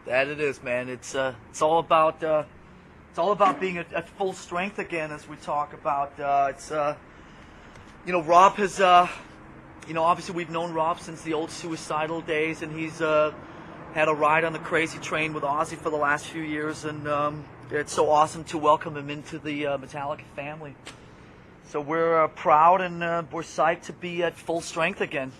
That it is, man. It's all about being at full strength again, as we talk about. Rob has obviously we've known Rob since the old Suicidal days, and he's had a ride on the crazy train with Ozzy for the last few years, and it's so awesome to welcome him into the Metallica family. So we're proud and we're psyched to be at full strength again.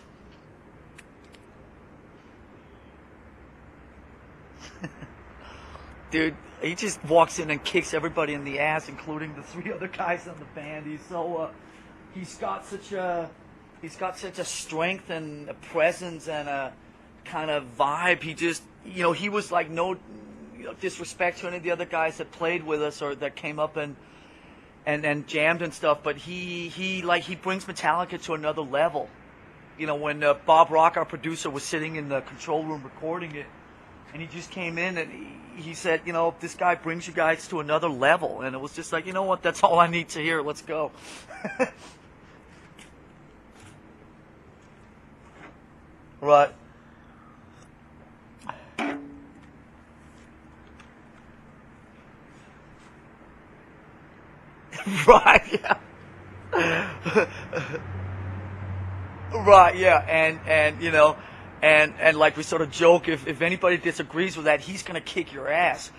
Dude, he just walks in and kicks everybody in the ass, including the three other guys on the band. He's got such a strength and a presence and a kind of vibe. He was like no disrespect to any of the other guys that played with us or that came up and jammed and stuff, but he brings Metallica to another level. When Bob Rock, our producer, was sitting in the control room recording it, and he just came in and he said, this guy brings you guys to another level. And it was just like, you know what, that's all I need to hear. Let's go. Right. Right, yeah. Right, yeah, and like we sort of joke, if anybody disagrees with that, he's gonna kick your ass.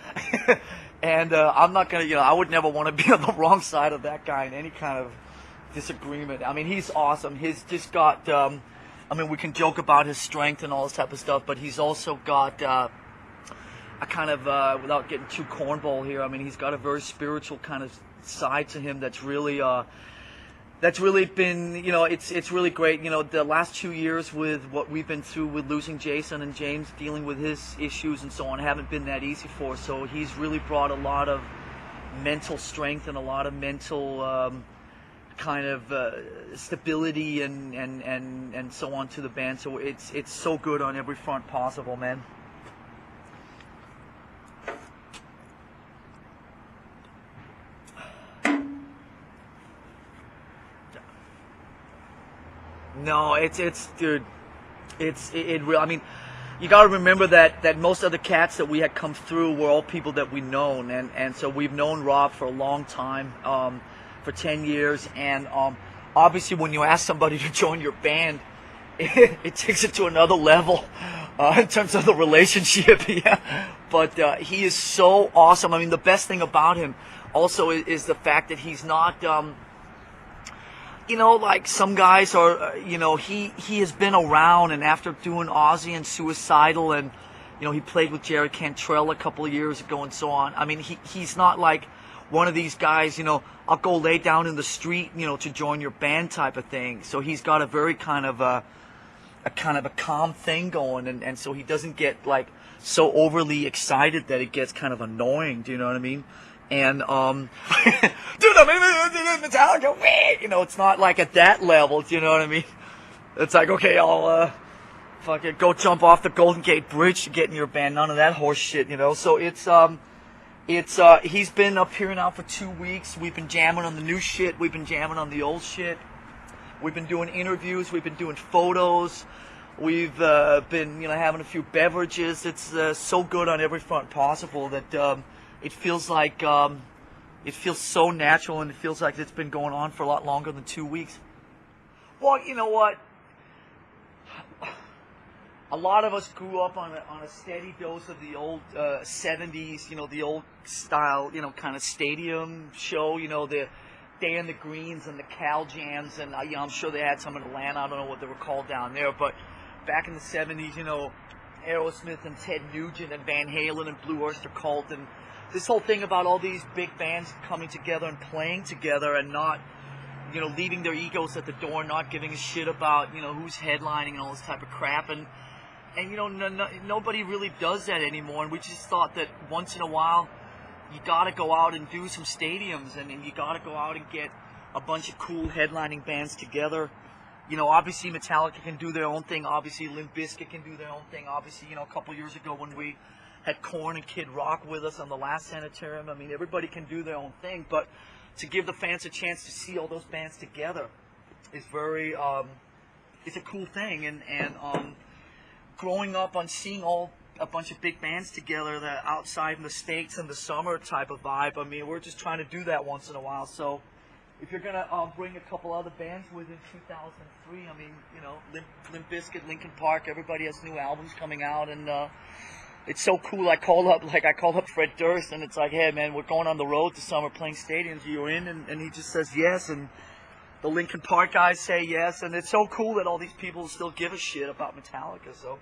And I'm not gonna, I would never want to be on the wrong side of that guy in any kind of disagreement. I mean, he's awesome. He's just got, we can joke about his strength and all this type of stuff, but he's also got a kind of, without getting too cornball here, he's got a very spiritual kind of side to him that's really been, it's really great. The last 2 years with what we've been through with losing Jason and James, dealing with his issues and so on, haven't been that easy for us. So he's really brought a lot of mental strength and a lot of mental kind of stability and so on to the band. So it's so good on every front possible, man. No, dude, it really, you gotta remember that most of the cats that we had come through were all people that we known, and so we've known Rob for a long time, for 10 years, and obviously when you ask somebody to join your band, it takes it to another level, in terms of the relationship, yeah, but he is so awesome. The best thing about him also is the fact that he's not, like some guys are, he has been around, and after doing Ozzy and Suicidal, and, he played with Jerry Cantrell a couple of years ago and so on. He's not like one of these guys, I'll go lay down in the street, to join your band type of thing. So he's got a very kind of a calm thing going, and so he doesn't get like so overly excited that it gets kind of annoying. Do you know what I mean? And dude, Metallica, it's not like at that level. Do you know what I mean? It's like, okay, I'll fucking go jump off the Golden Gate Bridge to get in your band. None of that horse shit, So he's been up here now for 2 weeks. We've been jamming on the new shit. We've been jamming on the old shit. We've been doing interviews. We've been doing photos. We've been, having a few beverages. It's so good on every front possible that. It feels like, it feels so natural, and it feels like it's been going on for a lot longer than 2 weeks. Well, you know what? A lot of us grew up on a steady dose of the old 70s, the old style, kind of stadium show, the Day in the Greens and the Cal Jams, and I'm sure they had some in Atlanta. I don't know what they were called down there, but back in the 70s, Aerosmith and Ted Nugent and Van Halen and Blue Oyster Cult, and this whole thing about all these big bands coming together and playing together and not, leaving their egos at the door, not giving a shit about, who's headlining and all this type of crap. And nobody really does that anymore. And we just thought that once in a while, you got to go out and do some stadiums, and you got to go out and get a bunch of cool headlining bands together. Obviously Metallica can do their own thing. Obviously Limp Bizkit can do their own thing. Obviously, a couple years ago when we had Korn and Kid Rock with us on the last Sanitarium. Everybody can do their own thing, but to give the fans a chance to see all those bands together is it's a cool thing. And growing up on seeing all a bunch of big bands together, the outside in the States in the summer type of vibe. I mean, we're just trying to do that once in a while. So if you're going to bring a couple other bands within 2003, I mean, you know, Limp Bizkit, Linkin Park, everybody has new albums coming out, and it's so cool. I called up Fred Durst, and it's like, hey man, we're going on the road this summer playing stadiums. You're in, and he just says yes, and the Linkin Park guys say yes, and it's so cool that all these people still give a shit about Metallica. So